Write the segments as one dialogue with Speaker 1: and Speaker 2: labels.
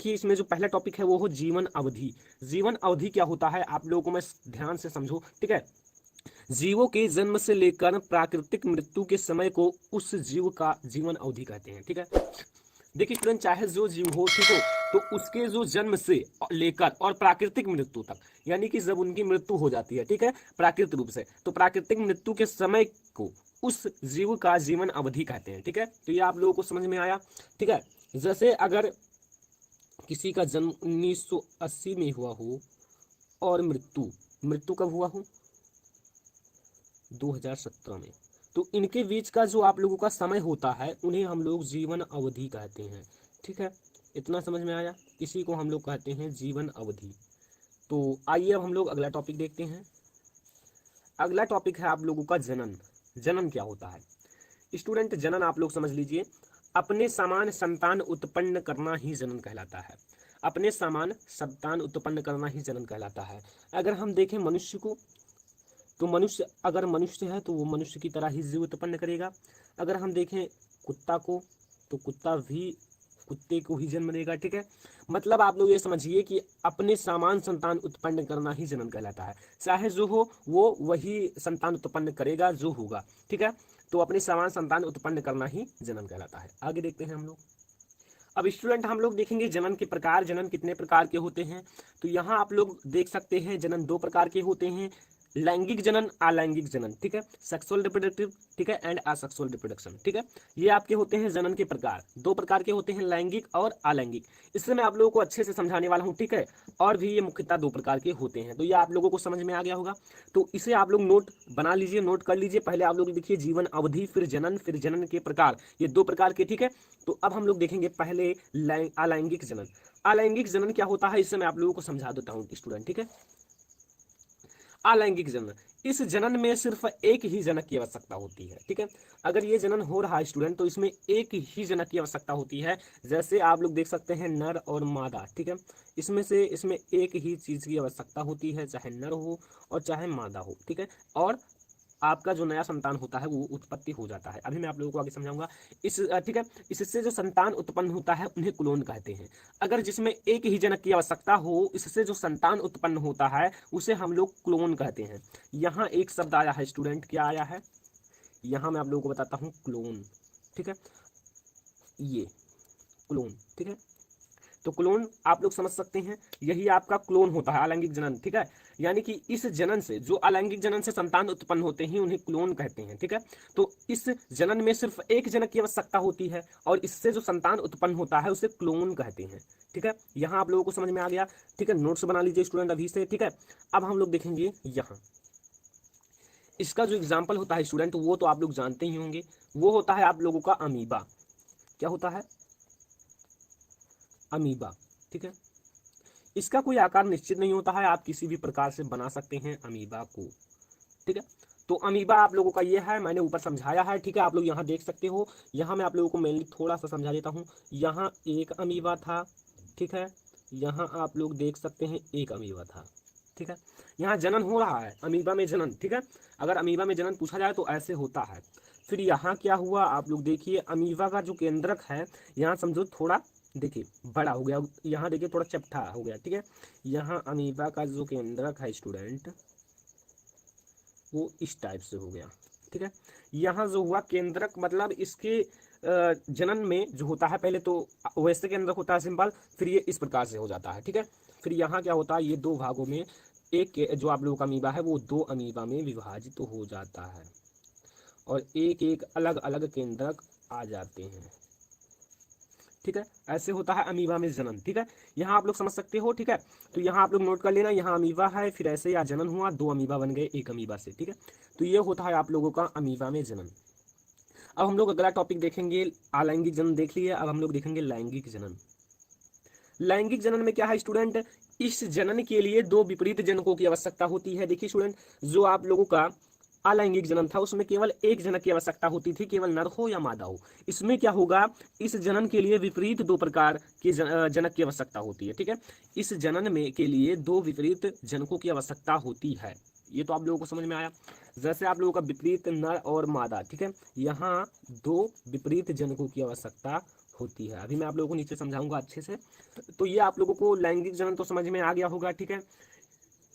Speaker 1: देखिए इसमें जो पहला टॉपिक है वो हो जीवन अवधि। जीवन अवधि क्या होता है आप लोगों को मैं ध्यान से समझो, ठीक है। जीवों के जन्म से लेकर प्राकृतिक मृत्यु के समय को उस जीव का जीवन अवधि कहते हैं, ठीक है। देखिए स्टूडेंट, चाहे जो जीव हो, ठीक हो, तो उसके जो जन्म से लेकर और प्राकृतिक मृत्यु तक, यानी कि जब उनकी मृत्यु हो जाती है, ठीक है, प्राकृतिक रूप से, तो प्राकृतिक मृत्यु के समय को उस जीव का जीवन अवधि कहते हैं, ठीक है। तो ये आप लोगों को समझ में आया, ठीक है। जैसे अगर किसी का जन्म 1980 में हुआ हो और मृत्यु मृत्यु कब हुआ हो, 2017 में, तो इनके बीच का जो आप लोगों का समय होता है उन्हें हम लोग जीवन अवधि कहते हैं, ठीक है। इतना समझ में आया, इसी को हम लोग कहते हैं जीवन अवधि। तो आइए अब हम लोग अगला टॉपिक देखते हैं। अगला टॉपिक है आप लोगों का जनन। जनन क्या होता है स्टूडेंट? जनन आप लोग समझ लीजिए, अपने समान संतान उत्पन्न करना ही जनन कहलाता है। अपने समान संतान उत्पन्न करना ही जनन कहलाता है। अगर हम देखें मनुष्य को, तो मनुष्य अगर मनुष्य है तो वो मनुष्य की तरह ही जीव उत्पन्न करेगा। अगर हम देखें कुत्ता को, तो कुत्ता भी कुत्ते को ही जन्म देगा, ठीक है। मतलब आप लोग ये समझिए कि अपने समान संतान उत्पन्न करना ही जनन कहलाता है। चाहे जो हो वो वही संतान उत्पन्न करेगा जो होगा, ठीक है। तो अपने समान संतान उत्पन्न करना ही जनन कहलाता है। आगे देखते हैं हम लोग। अब स्टूडेंट हम लोग देखेंगे जनन के प्रकार। जनन कितने प्रकार के होते हैं? तो यहाँ आप लोग देख सकते हैं जनन दो प्रकार के होते हैं, लैंगिक जनन, अलैंगिक जनन, ठीक है। सेक्सुअल रिप्रोडक्टिव, ठीक है, एंड असेक्सुअल रिप्रोडक्शन, ठीक है। ये आपके होते हैं जनन के प्रकार। दो प्रकार के होते हैं, लैंगिक और अलैंगिक। इससे मैं आप लोगों को अच्छे से समझाने वाला हूँ, ठीक है। और भी ये मुख्यतः दो प्रकार के होते हैं, तो ये आप लोगों को समझ में आ गया होगा। तो इसे आप लोग नोट बना लीजिए, नोट कर लीजिए। पहले आप लोग देखिए जीवन अवधि, फिर जनन के प्रकार, ये दो प्रकार के, ठीक है। तो अब हम लोग देखेंगे पहले अलैंगिक जनन। अलैंगिक जनन क्या होता है इससे मैं आप लोगों को समझा देता हूँ स्टूडेंट, ठीक है। अलैंगिक जनन, इस जनन में सिर्फ एक ही जनक की आवश्यकता होती है, ठीक है। अगर ये जनन हो रहा है स्टूडेंट तो इसमें एक ही जनक की आवश्यकता होती है। जैसे आप लोग देख सकते हैं नर और मादा, ठीक है। इसमें एक ही चीज की आवश्यकता होती है, चाहे नर हो और चाहे मादा हो, ठीक है। और आपका जो नया संतान होता है वो उत्पत्ति हो जाता है। अभी मैं आप लोगों को आगे समझाऊंगा ठीक है। इससे जो संतान उत्पन्न होता है उन्हें क्लोन कहते हैं। अगर जिसमें एक ही जनक की आवश्यकता हो, इससे जो संतान उत्पन्न होता है उसे हम लोग क्लोन कहते हैं। यहाँ एक शब्द आया है स्टूडेंट, क्या आया है? यहाँ मैं आप लोगों को बताता हूँ, क्लोन, ठीक है। ये क्लोन, ठीक है। तो क्लोन आप लोग समझ सकते हैं, यही आपका क्लोन होता है, अलैंगिक जनन, ठीक है। यानी कि इस जनन से, जो अलैंगिक जनन से संतान उत्पन्न होते हैं उन्हें क्लोन कहते हैं, ठीक है। तो इस जनन में सिर्फ एक जनक की आवश्यकता होती है और इससे जो संतान उत्पन्न होता है उसे क्लोन कहते हैं, ठीक है। यहाँ आप लोगों को समझ में आ गया, ठीक है। नोट्स बना लीजिए स्टूडेंट अभी से, ठीक है। अब हम लोग देखेंगे यहाँ इसका जो एग्जाम्पल होता है स्टूडेंट, वो तो आप लोग जानते ही होंगे, वो होता है आप लोगों का अमीबा। क्या होता है? अमीबा, ठीक है। इसका कोई आकार निश्चित नहीं होता है, आप किसी भी प्रकार से बना सकते हैं अमीबा को, ठीक है। तो अमीबा आप लोगों का ये है, मैंने ऊपर समझाया है, ठीक है। आप लोग यहाँ देख सकते हो, यहाँ मैं आप लोगों को मेनली थोड़ा सा समझा देता हूँ। यहाँ एक अमीबा था, ठीक है। यहाँ आप लोग देख सकते हैं एक अमीबा था, ठीक है। यहाँ जनन हो रहा है, अमीबा में जनन, ठीक है। अगर अमीबा में जनन पूछा जाए तो ऐसे होता है। फिर यहाँ क्या हुआ आप लोग देखिए, अमीबा का जो केंद्रक है यहाँ समझो थोड़ा देखिए बड़ा हो गया, यहाँ देखिए थोड़ा चपटा हो गया, ठीक है। यहाँ अमीबा का जो केंद्रक है स्टूडेंट वो इस टाइप से हो गया, ठीक है। यहाँ जो हुआ केंद्रक, मतलब इसके जनन में जो होता है पहले तो वैसे केंद्रक होता है सिंपल, फिर ये इस प्रकार से हो जाता है, ठीक है। फिर यहाँ क्या होता है, ये दो भागों में जो आप लोगों का अमीबा है वो दो अमीबा में विभाजित हो जाता है और एक एक अलग अलग केंद्रक आ जाते हैं, ठीक है। ऐसे होता है अमीबा में जनन, ठीक है। यहाँ आप लोग समझ सकते हो, ठीक है। तो यहाँ आप लोग नोट कर लेना, यहाँ अमीबा है, फिर ऐसे यहाँ जनन हुआ, दो अमीबा बन गए एक अमीबा से, ठीक है। तो ये होता है आप लोगों का अमीबा में जनन। अब हम लोग अगला टॉपिक देखेंगे, अलैंगिक जनन देख लिए, अब हम लोग देखेंगे लैंगिक जनन। लैंगिक जनन में क्या है स्टूडेंट, इस जनन के लिए दो विपरीत जनकों की आवश्यकता होती है। देखिए स्टूडेंट, जो आप लोगों का अलैंगिक जनन था उसमें केवल एक जनक की आवश्यकता होती थी, केवल नर हो या मादा हो। इसमें क्या होगा, इस जनन के लिए विपरीत दो प्रकार के जनक की आवश्यकता होती है, ठीक है। इस जनन में के लिए दो विपरीत जनकों की आवश्यकता होती है, ये तो आप लोगों को समझ में आया। जैसे आप लोगों का विपरीत नर और मादा, ठीक है। यहाँ दो विपरीत जनकों की आवश्यकता होती है। अभी मैं आप लोगों को नीचे समझाऊंगा अच्छे से। तो ये आप लोगों को लैंगिक जनन तो समझ में आ गया होगा, ठीक है।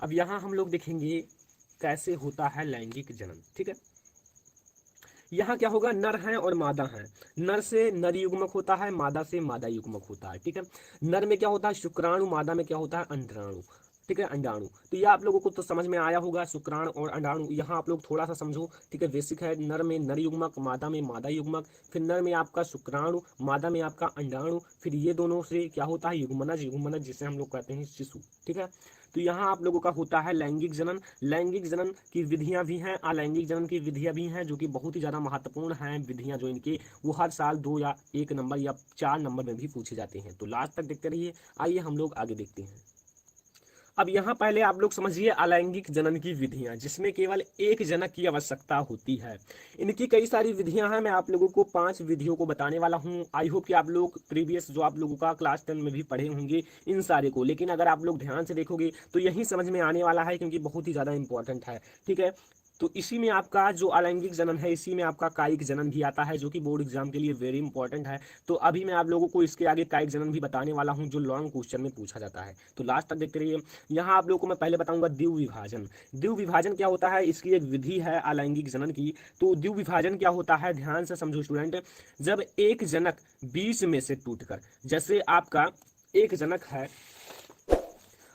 Speaker 1: अब यहाँ हम लोग देखेंगे कैसे होता है लैंगिक जनन, ठीक है। यहाँ क्या होगा, नर है और मादा है। नर से नर युग्मक होता है, मादा से मादा युग्मक होता है, ठीक है। नर में क्या होता है, शुक्राणु, मादा में क्या होता है, अंडाणु, ठीक है, अंडाणु। तो ये आप लोगों को तो समझ में आया होगा, शुक्राणु और अंडाणु। यहाँ आप लोग थोड़ा सा समझो, ठीक है। बेसिक है, नर में नर युग्मक, मादा में मादा युग्मक, फिर नर में आपका शुक्राणु, मादा में आपका अंडाणु, फिर ये दोनों से क्या होता है, युग्मनज, युग्मनज जिसे हम लोग कहते हैं शिशु, ठीक है। तो यहाँ आप लोगों का होता है लैंगिक जनन। लैंगिक जनन की विधियां भी हैं, अलैंगिक जनन की विधियां भी हैं, जो कि बहुत ही ज़्यादा महत्वपूर्ण हैं विधियां, जो इनके वो हर साल 2 या 1 नंबर या 4 नंबर में भी पूछे जाते हैं। तो लास्ट तक देखते रहिए। आइए हम लोग आगे देखते हैं। अब यहाँ पहले आप लोग समझिए अलैंगिक जनन की विधियां, जिसमें केवल एक जनक की आवश्यकता होती है। इनकी कई सारी विधियां हैं, मैं आप लोगों को 5 विधियों को बताने वाला हूं। आई होप कि आप लोग प्रीवियस जो आप लोगों का क्लास 10 में भी पढ़े होंगे इन सारे को, लेकिन अगर आप लोग ध्यान से देखोगे तो यही समझ में आने वाला है, क्योंकि बहुत ही ज़्यादा इंपॉर्टेंट है, ठीक है। तो इसी में आपका जो अलैंगिक जनन है, इसी में आपका कायिक जनन भी आता है, जो कि बोर्ड एग्जाम के लिए वेरी इंपॉर्टेंट है। तो अभी मैं आप लोगों को इसके आगे कायिक जनन भी बताने वाला हूं, जो लॉन्ग क्वेश्चन में पूछा जाता है। तो लास्ट तक देखते रहिए। यहाँ आप लोगों को मैं पहले बताऊंगा द्विव विभाजन। द्विव विभाजन क्या होता है, इसकी एक विधि है अलैंगिक जनन की। तो द्विव विभाजन क्या होता है, ध्यान से समझो स्टूडेंट। जब एक जनक बीच में से टूटकर, जैसे आपका एक जनक है,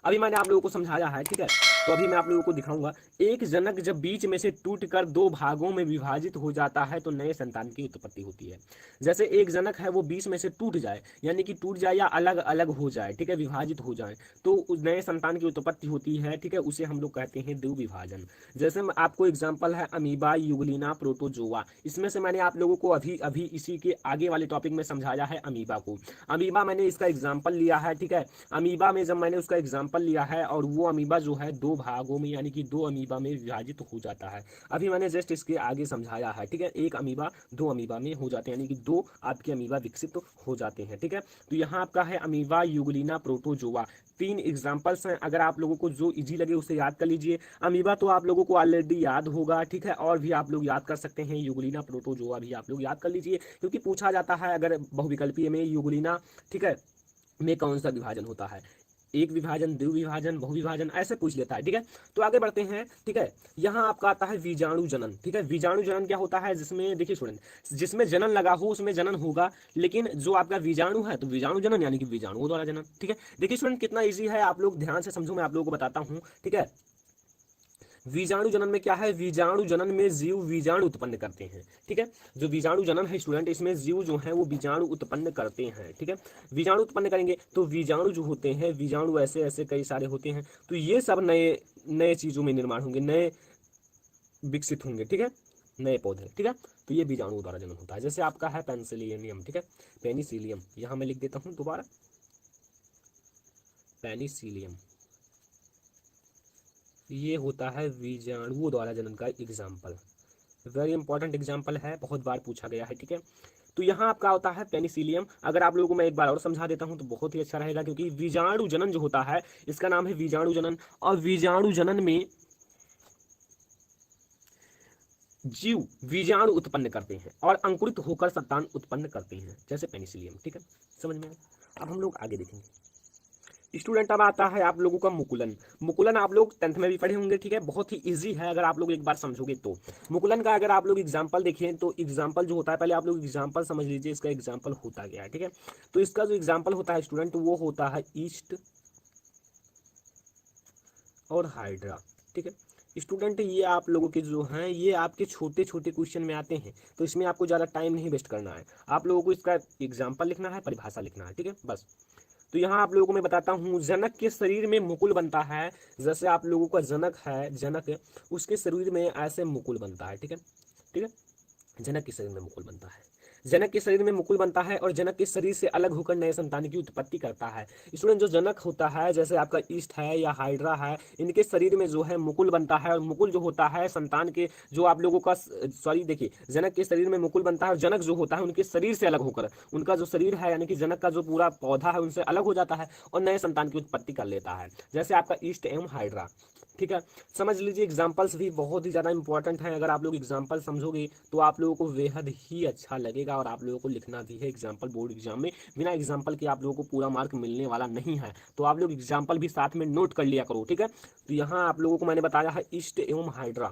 Speaker 1: अभी मैंने आप लोगों को समझाया है, ठीक है। तो अभी मैं आप लोगों को दिखाऊंगा, एक जनक जब बीच में से टूटकर 2 भागों में विभाजित हो जाता है तो नए संतान की उत्पत्ति होती है। जैसे एक जनक है वो बीच में से टूट जाए, यानी कि टूट जाए या अलग अलग हो जाए, ठीक है, विभाजित हो जाए, तो उस नए संतान की उत्पत्ति होती है, ठीक है। उसे हम लोग कहते हैं द्विव विभाजन। जैसे आपको एग्जाम्पल है अमीबा, यूग्लिना, प्रोटोजोआ। इसमें से मैंने आप लोगों को अभी अभी इसी के आगे वाले टॉपिक में समझाया है अमीबा को। अमीबा मैंने इसका एग्जाम्पल लिया है, ठीक है। अमीबा में जब मैंने उसका एग्जाम्पल लिया है, और वो अमीबा जो है 2 भागों में, यानी कि 2 अमीबा में विभाजित हो जाता है। अभी मैंने जस्ट इसके आगे समझाया है, ठीक है। एक अमीबा 2 अमीबा में हो जाते हैं, यानी कि 2 आपके अमीबा विकसित हो जाते हैं, ठीक है। तो यहाँ आपका है अमीबा, यूग्लिना, प्रोटोजोआ। 3 एग्जाम्पल्स हैं, अगर आप लोगों को जो इजी लगे उसे याद कर लीजिए। अमीबा तो आप लोगों को ऑलरेडी याद होगा, ठीक है, और भी आप लोग याद कर सकते हैं। यूग्लिना, प्रोटोजोआ भी आप लोग याद कर लीजिए, क्योंकि पूछा जाता है अगर बहुविकल्पीय में यूग्लिना, ठीक है, में कौन सा विभाजन होता है, एक विभाजन, द्विव विभाजन, बहुविभाजन, ऐसे पूछ लेता है, ठीक है। तो आगे बढ़ते हैं, ठीक है। यहाँ आपका आता है बीजाणु जनन, ठीक है। बीजाणु जनन क्या होता है, जिसमें देखिए स्टूडेंट, जिसमें जनन लगा हो उसमें जनन होगा, लेकिन जो आपका बीजाणु है तो बीजाणु जनन, यानी कि बीजाणुओं द्वारा जनन, ठीक है। देखिए स्टूडेंट कितना ईजी है, आप लोग ध्यान से समझो, मैं आप लोगों को बताता हूँ, ठीक है। बीजाणु जनन में क्या है, बीजाणु जनन में जीव बीजाणु उत्पन्न करते हैं, ठीक है। जो बीजाणु जनन है स्टूडेंट, इसमें जीव जो है वो बीजाणु उत्पन्न करते हैं, ठीक है। बीजाणु उत्पन्न करेंगे तो बीजाणु जो होते हैं, बीजाणु ऐसे ऐसे कई सारे होते हैं, तो ये सब नए नए चीजों में निर्माण होंगे, नए विकसित होंगे, ठीक है, नए पौधे, ठीक है। तो ये बीजाणु द्वारा जनन होता है। जैसे आपका है पेनिसिलियम, ठीक है, पेनिसिलियम, यहाँ मैं लिख देता हूँ दोबारा, पेनिसिलियम, ये होता है बीजाणुओं द्वारा जनन का एग्जाम्पल। वेरी इंपॉर्टेंट एग्जाम्पल है, बहुत बार पूछा गया है, ठीक है। तो यहाँ आपका होता है पेनिसिलियम। अगर आप लोगों को मैं एक बार और समझा देता हूँ तो बहुत ही अच्छा रहेगा, क्योंकि बीजाणु जनन जो होता है इसका नाम है बीजाणु जनन, और बीजाणु जनन में जीव बीजाणु उत्पन्न करते हैं और अंकुरित होकर संतान उत्पन्न करते हैं, जैसे पेनिसिलियम, ठीक है, समझ में आया। अब हम लोग आगे देखेंगे स्टूडेंट। अब आता है आप लोगों का मुकुलन। मुकुलन आप लोग 10th में भी पढ़े होंगे, ठीक है, बहुत ही इजी है अगर आप लोग एक बार समझोगे तो। मुकुलन का अगर आप लोग एग्जांपल देखें तो एग्जांपल जो होता है, पहले आप लोग एग्जांपल समझ लीजिए, इसका एग्जांपल होता गया है, ठीक है। तो इसका जो एग्जांपल होता है स्टूडेंट, वो होता है ईस्ट और हाइड्रा, ठीक है। स्टूडेंट ये आप लोगों के जो हैं, ये आपके छोटे छोटे क्वेश्चन में आते हैं, तो इसमें आपको ज़्यादा टाइम नहीं वेस्ट करना है, आप लोगों को इसका एग्जाम्पल लिखना है, परिभाषा लिखना है, ठीक है, बस। तो यहाँ आप लोगों को मैं बताता हूँ, जनक के शरीर में मुकुल बनता है। जैसे आप लोगों का जनक है, जनक, उसके शरीर में ऐसे मुकुल बनता है, ठीक है, ठीक है, जनक के शरीर में मुकुल बनता है। जनक के शरीर में मुकुल बनता है और जनक के शरीर से अलग होकर नए संतान की उत्पत्ति करता है। स्टूडेंट जो जनक होता है, जैसे आपका ईस्ट है या हाइड्रा है, इनके शरीर में जो है मुकुल बनता है, और मुकुल जो होता है संतान के, जो आप लोगों का सॉरी देखिए, जनक के शरीर में मुकुल बनता है और जनक जो होता है उनके शरीर से अलग होकर, उनका जो शरीर है यानी कि जनक का जो पूरा पौधा है उनसे अलग हो जाता है और नए संतान की उत्पत्ति कर लेता है, जैसे आपका ईस्ट एवं हाइड्रा। ठीक है, समझ लीजिए एग्जाम्पल्स भी बहुत ही ज़्यादा इंपॉर्टेंट है। अगर आप लोग एग्जाम्पल समझोगे तो आप लोगों को बेहद ही अच्छा लगेगा, और आप लोगों को लिखना भी है एग्जाम्पल बोर्ड एग्जाम में। बिना एग्जाम्पल के आप लोगों को पूरा मार्क मिलने वाला नहीं है, तो आप लोग एग्जाम्पल भी साथ में नोट कर लिया करो। ठीक है, तो यहाँ आप लोगों को मैंने बताया है ईस्ट एवं हाइड्रा।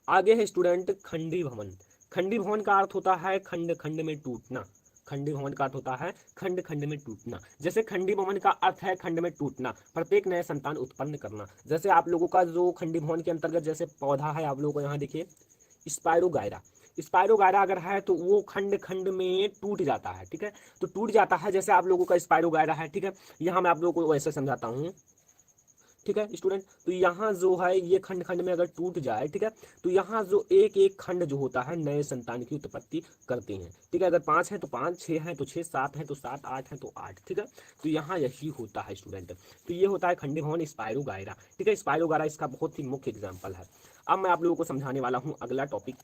Speaker 1: आगे है स्टूडेंट खंडी भवन। खंडी भवन का अर्थ होता है खंड खंड में टूटना। खंडी भवन का अर्थ होता है खंड खंड में टूटना। जैसे खंडी भवन का अर्थ है खंड में टूटना, प्रत्येक नए संतान उत्पन्न करना। जैसे आप लोगों का जो खंडी भवन के अंतर्गत जैसे पौधा है, आप लोगों को यहाँ देखिए स्पायरोगायरा। स्पायरोगायरा अगर है तो वो खंड खंड में टूट जाता है। ठीक है, तो टूट जाता है, जैसे आप लोगों का स्पायरोगायरा है। ठीक है, यहाँ मैं आप लोगों को वैसे समझाता हूँ। ठीक है स्टूडेंट, तो यहाँ जो है ये खंड खंड में अगर टूट जाए, ठीक है, तो यहाँ जो एक एक खंड जो होता है नए संतान की उत्पत्ति करते हैं। ठीक है, अगर 5 है तो 5, 6 है तो 6, 7 है तो 7, 8 है तो 8। ठीक है, तो यहाँ यही होता है स्टूडेंट। तो ये होता है खंडी भवन स्पायरोगायरा। ठीक है, स्पायरोगायरा इसका बहुत ही मुख्य एग्जाम्पल है। अब मैं आप लोगों को समझाने वाला हूँ अगला टॉपिक,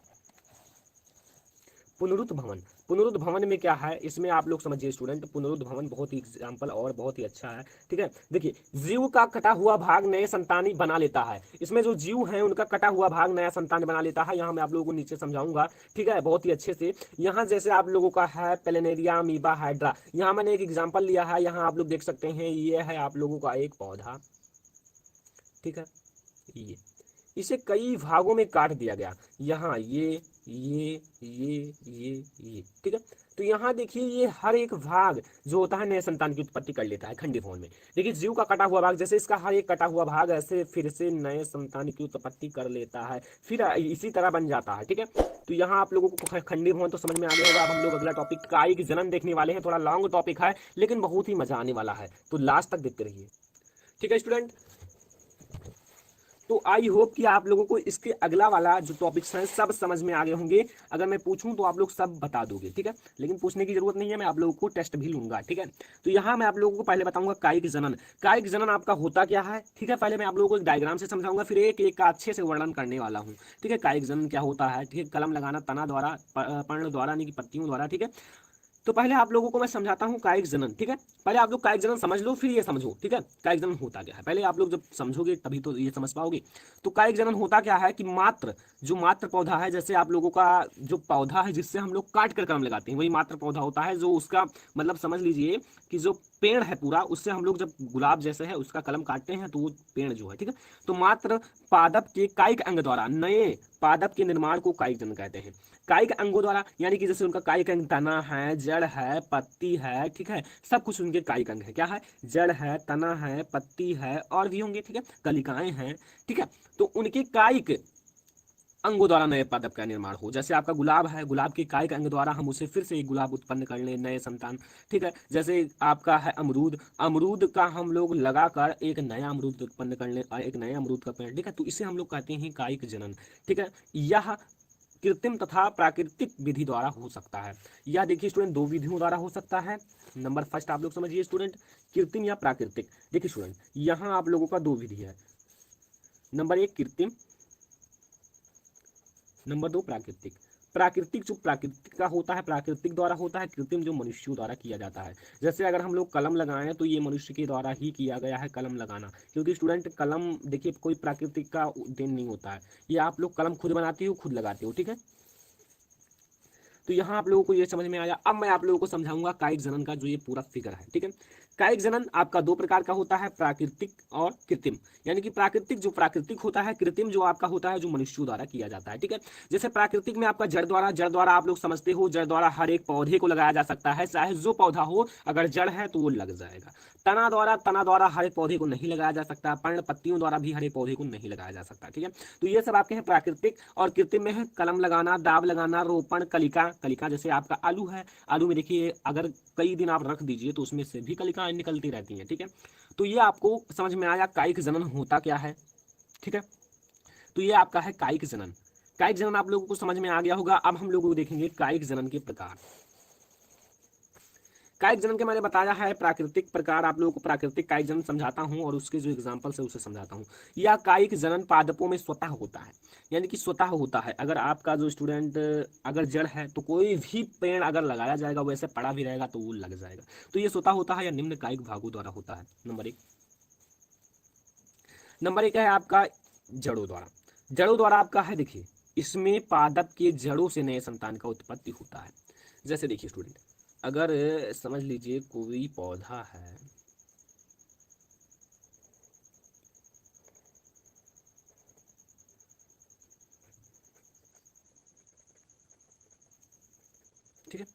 Speaker 1: पुनरुत भवन। पुनरुत भवन में क्या है, इसमें आप लोग समझिए स्टूडेंट, पुनरुत भवन बहुत ही एग्जाम्पल और बहुत ही अच्छा है। ठीक है, देखिए जीव का कटा हुआ भाग नए संतानी बना लेता है। इसमें जो जीव हैं उनका कटा हुआ भाग नया संतान बना लेता है। यहाँ मैं आप लोगों को नीचे समझाऊंगा। ठीक है, बहुत ही अच्छे से। यहाँ जैसे आप लोगों का है प्लेनेरिया, अमीबा, हाइड्रा। यहाँ मैंने एक एग्जाम्पल लिया है, यहाँ आप लोग देख सकते हैं, ये है आप लोगों का एक पौधा। ठीक है, ये इसे कई भागों में काट दिया गया। यहाँ ये। ठीक है, तो यहाँ देखिए ये हर एक भाग जो होता है नए संतान की उत्पत्ति कर लेता है खंडी भवन में। देखिए जीव का कटा हुआ भाग, जैसे इसका हर एक कटा हुआ भाग ऐसे फिर से नए संतान की उत्पत्ति कर लेता है, फिर इसी तरह बन जाता है। ठीक है, तो यहाँ आप लोगों को खंडी भवन तो समझ में आ गया होगा। अब हम लोग अगला टॉपिक कायिक जनन देखने वाले हैं। थोड़ा लॉन्ग टॉपिक है लेकिन बहुत ही मजा आने वाला है, तो लास्ट तक देखते रहिए। ठीक है स्टूडेंट, तो आई होप कि आप लोगों को इसके अगला वाला जो टॉपिक्स हैं सब समझ में आ गए होंगे। अगर मैं पूछूं तो आप लोग सब बता दोगे। ठीक है, लेकिन पूछने की जरूरत नहीं है, मैं आप लोगों को टेस्ट भी लूंगा। ठीक है, तो यहाँ मैं आप लोगों को पहले बताऊंगा कायिक जनन। कायिक जनन आपका होता क्या है। ठीक है, पहले मैं आप लोगों को एक डायग्राम से समझाऊंगा, फिर एक एक का अच्छे से वर्णन करने वाला हूँ। ठीक है, कायिक जनन क्या होता है। ठीक है, कलम लगाना तना द्वारा, पर्ण द्वारा यानी कि पत्तियों द्वारा। ठीक है, तो पहले आप लोगों को मैं समझाता हूँ कायिक जनन। ठीक है, पहले आप लोग कायिक जनन समझ लो, फिर ये समझो। ठीक है, कायिक जनन होता क्या है, पहले आप लोग जब समझोगे तभी तो ये समझ पाओगे। तो कायिक जनन होता क्या है कि मात्र पौधा है, जैसे आप लोगों का जो पौधा है जिससे हम लोग काट कर कलम लगाते हैं, वही मात्र पौधा होता है। जो उसका मतलब समझ लीजिए कि जो पेड़ है पूरा, उससे हम लोग जब गुलाब जैसे है उसका कलम काटते हैं तो वो पेड़ जो है। ठीक है, तो मात्र पादप के कायिक अंग द्वारा नए पादप के निर्माण को कायिक जनन कहते हैं। कायिक अंगों द्वारा यानी कि जैसे उनका कायिक अंग तना है, जड़ है, पत्ती है। ठीक है, सब कुछ उनके कायिक अंग है। क्या है, जड़ है, तना है, पत्ती है, और भी होंगे। ठीक है, कलिकाएं हैं। ठीक है, तो उनके कायिक अंगों द्वारा नए पादप का निर्माण हो। जैसे आपका गुलाब है, गुलाब के कायिक अंग द्वारा हम उसे फिर से एक गुलाब उत्पन्न कर ले, नए संतान। ठीक है, जैसे आपका है अमरूद, अमरूद का हम लोग लगाकर एक नया अमरूद उत्पन्न कर ले, एक नया अमरूद का पेड़। ठीक है, तो इसे हम लोग कहते हैं कायिक जनन। ठीक है, यह कृत्रिम तथा प्राकृतिक विधि द्वारा हो सकता है। या देखिए स्टूडेंट, दो विधियों द्वारा हो सकता है। नंबर फर्स्ट आप लोग समझिए स्टूडेंट, कृत्रिम या प्राकृतिक। देखिए स्टूडेंट, यहाँ आप लोगों का दो विधि है। नंबर एक कृत्रिम, नंबर दो प्राकृतिक। प्राकृतिक जो प्राकृतिक का होता है, प्राकृतिक द्वारा होता है। कृत्रिम जो मनुष्यों द्वारा किया जाता है। जैसे अगर हम लोग कलम लगाएं तो ये मनुष्य के द्वारा ही किया गया है कलम लगाना, क्योंकि स्टूडेंट कलम देखिए कोई प्राकृतिक का देन नहीं होता है। ये आप लोग कलम खुद बनाते हो, खुद लगाते हो। ठीक है, तो यहाँ आप लोगों को ये समझ में आया। अब मैं आप लोगों को समझाऊंगा कायिक जनन का जो ये पूरा फिगर है। ठीक है, कायिक जनन आपका दो प्रकार का होता है, प्राकृतिक और कृत्रिम। यानी कि प्राकृतिक जो प्राकृतिक होता है, कृत्रिम जो आपका होता है जो मनुष्यों द्वारा किया जाता है। ठीक है, जैसे प्राकृतिक में आपका जड़ द्वारा आप लोग समझते हो, जड़ द्वारा हर एक पौधे को लगाया जा सकता है, चाहे जो पौधा हो, अगर जड़ है तो वो लग जाएगा। तना द्वारा हर एक पौधे को नहीं लगाया जा सकता। पर्ण पत्तियों द्वारा भी हर एक पौधे को नहीं लगाया जा सकता। ठीक है, तो ये सब आपके हैं प्राकृतिक। और कृत्रिम में है कलम लगाना, दाब लगाना, रोपण, कलिका। कलिका जैसे आपका आलू है, आलू में देखिए अगर कई दिन आप रख दीजिए तो उसमें से भी कलिकाएं निकलती रहती हैं। ठीक है, तो ये आपको समझ में आया कायिक जनन होता क्या है। ठीक है, तो ये आपका है कायिक जनन। कायिक जनन आप लोगों को समझ में आ गया होगा। अब हम लोग देखेंगे कायिक जनन के प्रकार। कायिक जनन के मैंने बताया है प्राकृतिक प्रकार, आप लोगों को प्राकृतिक कायिक जनन समझाता हूं और उसके जो एग्जांपल्स है उसे समझाता हूं। यह कायिक जनन पादपों में स्वतः होता है, यानी कि स्वतः होता है। अगर आपका जो स्टूडेंट अगर जड़ है तो कोई भी पेड़ अगर लगाया जाएगा वैसे पड़ा भी रहेगा तो वो लग जाएगा। तो ये स्वतः होता है या निम्न कायिक भागों द्वारा होता है। नंबर एक, नंबर एक है आपका जड़ों द्वारा। जड़ों द्वारा आपका है, देखिए इसमें पादप के जड़ों से नए संतान का उत्पत्ति होता है। जैसे देखिए स्टूडेंट, अगर समझ लीजिए कोई पौधा है, ठीक है,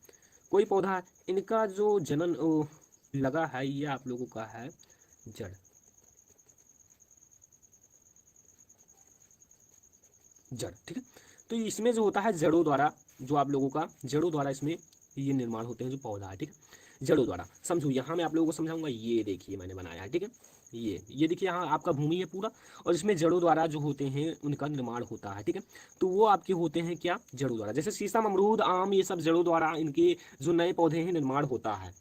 Speaker 1: कोई पौधा है, इनका जो जनन लगा है, ये आप लोगों का है जड़। जड़, ठीक है। तो इसमें जो होता है जड़ों द्वारा, जो आप लोगों का जड़ों द्वारा इसमें ये निर्माण होते हैं जो पौधा है, ठीक है, जड़ों द्वारा। समझो यहाँ मैं आप लोगों को समझाऊंगा, ये देखिए मैंने बनाया है, ठीक है, ये देखिए यहाँ आपका भूमि है पूरा, और इसमें जड़ों द्वारा जो होते हैं उनका निर्माण होता है, ठीक है। तो वो आपके होते हैं क्या, जड़ों द्वारा। जैसे शीशम, अमरूद, आम, ये सब जड़ों द्वारा इनके जो नए पौधे हैं निर्माण होता है।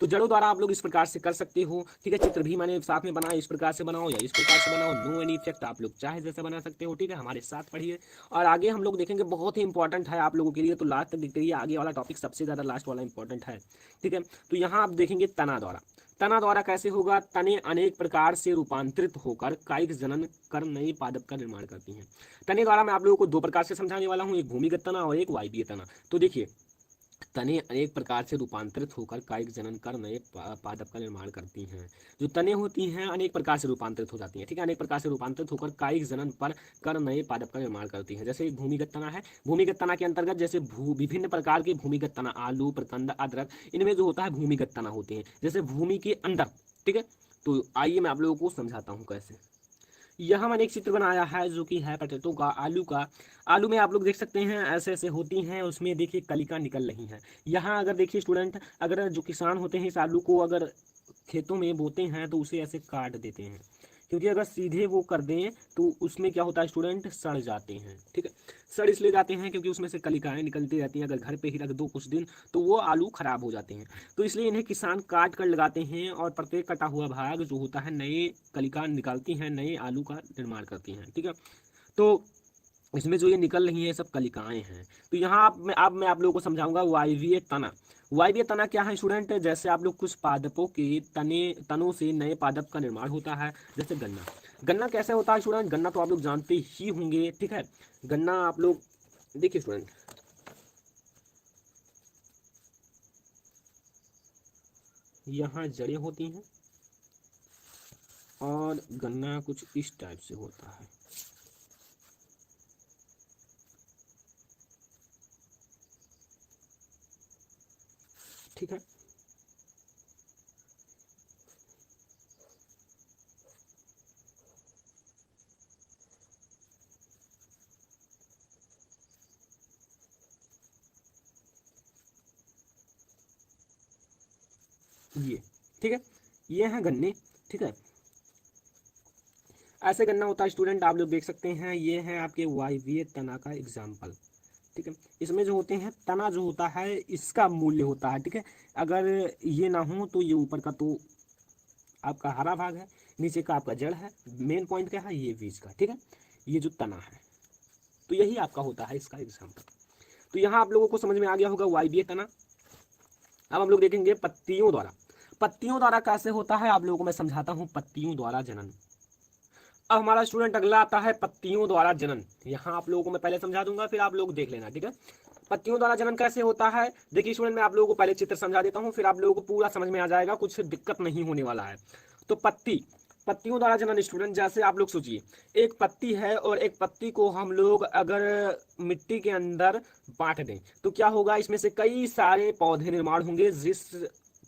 Speaker 1: तो जड़ों द्वारा आप लोग इस प्रकार से कर सकते हो, ठीक है। चित्र भी मैंने साथ में बनाया, इस प्रकार से बनाओ या इस प्रकार से बनाओ, नो एनी इफेक्ट, आप लोग चाहे जैसे बना सकते हो, ठीक है। हमारे साथ पढ़िए और आगे हम लोग देखेंगे, बहुत ही इंपॉर्टेंट है आप लोगों के लिए, तो लास्ट तक देखते रहिए, आगे वाला टॉपिक सबसे ज़्यादा लास्ट वाला इंपॉर्टेंट है, ठीक है। तो यहाँ आप देखेंगे तना द्वारा। तना द्वारा कैसे होगा, तने अनेक प्रकार से रूपांतरित होकर कायिक जनन कर नए पादप का निर्माण करती हैं। तने द्वारा मैं आप लोगों को दो प्रकार से समझाने वाला हूँ, एक भूमिगत तना और एक वायवीय तना। तो देखिए, तने अनेक प्रकार से रूपांतरित होकर कायिक जनन कर नए पादप का निर्माण करती हैं। जो तने होती हैं अनेक प्रकार से रूपांतरित हो जाती हैं, ठीक है, अनेक प्रकार से रूपांतरित होकर कायिक जनन पर कर नए पादप का निर्माण करती हैं। जैसे भूमिगत तना है, भूमिगत तना के अंतर्गत जैसे विभिन्न प्रकार के भूमिगत तना, आलू, प्रकंद, अदरक, इनमें जो होता है भूमिगत तना होते हैं, जैसे भूमि के अंदर, ठीक है। तो आइए मैं आप लोगों को समझाता हूँ कैसे। यहाँ मैंने एक चित्र बनाया है जो कि है पोटैटो का, आलू का। आलू में आप लोग देख सकते हैं ऐसे ऐसे होती हैं, उसमें देखिए कलिका निकल रही हैं। यहाँ अगर देखिए स्टूडेंट, अगर जो किसान होते हैं इस आलू को अगर खेतों में बोते हैं तो उसे ऐसे काट देते हैं, क्योंकि अगर सीधे वो कर दें तो उसमें क्या होता है स्टूडेंट, सड़ जाते हैं, ठीक है। सड़ इसलिए जाते हैं क्योंकि उसमें से कलिकाएं निकलती रहती हैं, अगर घर पे ही रख दो कुछ दिन तो वो आलू खराब हो जाते हैं। तो इसलिए इन्हें किसान काट कर लगाते हैं, और प्रत्येक कटा हुआ भाग जो होता है नए कलिका निकालती हैं, नए आलू का निर्माण करती हैं, ठीक है। तो इसमें जो ये निकल रही है सब कलिकाएं हैं। तो यहाँ मैं आप लोगों को समझाऊंगा वायवीय तना। वायवीय तना क्या है स्टूडेंट, जैसे आप लोग कुछ पादपों के तनों से नए पादप का निर्माण होता है। जैसे गन्ना, गन्ना कैसे होता है स्टूडेंट, गन्ना तो आप लोग जानते ही होंगे, ठीक है। गन्ना आप लोग देखिए स्टूडेंट, यहाँ जड़ें होती हैं और गन्ना कुछ इस टाइप से होता है, ठीक है। ये ठीक है, ये है गन्ने, ठीक है। ऐसे गन्ना होता है स्टूडेंट, आप लोग देख सकते हैं, ये है आपके वायवीय तना का एग्जाम्पल, ठीक है। इसमें जो होते हैं तना जो होता है इसका मूल्य होता है, ठीक है। अगर ये ना हो तो ये ऊपर का तो आपका हरा भाग है, नीचे का आपका जड़ है, मेन पॉइंट क्या है, ये बीज का, ठीक है, ये जो तना है, तो यही आपका होता है इसका एग्जाम्पल। तो यहाँ आप लोगों को समझ में आ गया होगा वायवीय तना। अब हम लोग देखेंगे पत्तियों द्वारा। पत्तियों द्वारा कैसे होता है आप लोगों को मैं समझाता हूँ, पत्तियों द्वारा जनन। अब हमारा स्टूडेंट अगला आता है पत्तियों द्वारा जनन। यहाँ आप लोगों को मैं पहले समझा दूंगा, फिर आप लोग देख लेना, ठीक है। पत्तियों द्वारा जनन कैसे होता है, देखिए स्टूडेंट मैं आप लोगों को पहले चित्र समझा देता हूँ, फिर आप लोगों को पूरा समझ में आ जाएगा, कुछ दिक्कत नहीं होने वाला है। तो पत्तियों द्वारा जनन स्टूडेंट, जैसे आप लोग सोचिए, एक पत्ती है और एक पत्ती को हम लोग अगर मिट्टी के अंदर बांट दें तो क्या होगा, इसमें से कई सारे पौधे निर्माण होंगे जिस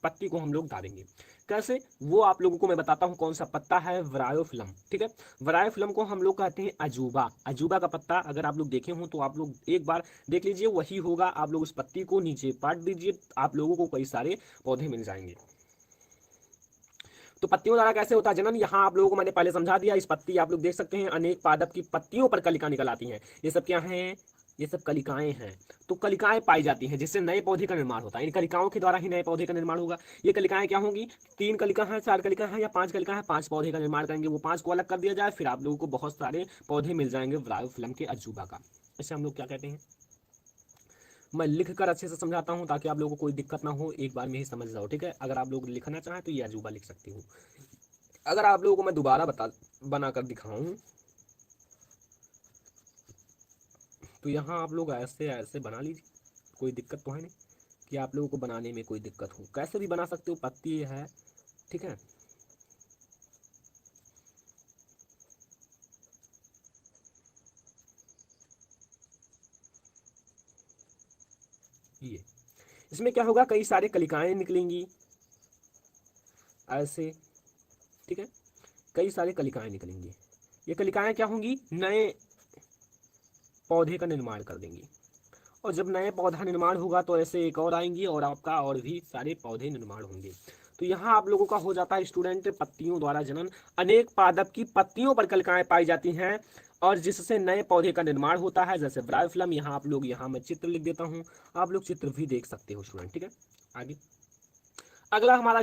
Speaker 1: पत्ती को हम लोग डालेंगे। कैसे, वो आप लोगों को मैं बताता हूँ। कौन सा पत्ता है, वरायोफिलम, ठीक है। वरायोफिलम को हम लोग कहते हैं अजूबा। अजूबा का पत्ता अगर आप लोग देखे हो तो आप लोग एक बार देख लीजिए, वही होगा। आप लोग उस पत्ती को नीचे काट दीजिए, आप लोगों को कई सारे पौधे मिल जाएंगे। तो पत्तियों द्वारा कैसे होता है जनन, यहाँ आप लोगों को मैंने पहले समझा दिया। इस पत्ती आप लोग देख सकते हैं, अनेक पादप की पत्तियों पर कलिका निकल आती हैं। ये सब क्या हैं, ये सब कलिकाएं हैं। तो कलिकाएं पाई जाती हैं जिससे नए पौधे का निर्माण होता है। इन कलिकाओं के द्वारा ही नए पौधे का निर्माण होगा। ये कलिकाएं क्या होंगी, 3 कलिका है, 4 कलिका है या 5 कलिका है, 5 पौधे का निर्माण करेंगे। वो 5 को अलग कर दिया जाए, फिर आप लोगों को बहुत सारे पौधे मिल जाएंगे ब्रायोफिलम के अजूबा का। इसे हम लोग क्या कहते हैं, मैं लिख कर अच्छे से समझाता हूँ ताकि आप लोगों को कोई दिक्कत ना हो, एक बार में ही समझ जाओ, ठीक है। अगर आप लोग लिखना चाहें तो ये अजूबा लिख सकते हो। अगर आप लोगों को मैं दोबारा बना कर दिखाऊं तो यहाँ आप लोग ऐसे ऐसे बना लीजिए, कोई दिक्कत तो है नहीं कि आप लोगों को बनाने में कोई दिक्कत हो, कैसे भी बना सकते हो, पत्ती है, ठीक है। ये इसमें क्या होगा, कई सारे कलिकाएं निकलेंगी ऐसे, ठीक है, कई सारे कलिकाएं निकलेंगी। ये कलिकाएं क्या होंगी, नए पौधे का निर्माण कर देंगी, और जब नए पौधा निर्माण होगा तो ऐसे एक और आएंगी और आपका और भी सारे पौधे निर्माण होंगे। तो यहाँ आप लोगों का हो जाता है स्टूडेंट, पत्तियों द्वारा जनन। अनेक पादप की पत्तियों पर कलिकाएं पाई जाती हैं और जिससे नए पौधे का निर्माण होता है, जैसे ब्रायोफिलम। यहाँ आप लोग, यहाँ मैं चित्र लिख देता हूँ, आप लोग चित्र भी देख सकते हो स्टूडेंट, ठीक है। आगे अगला हमारा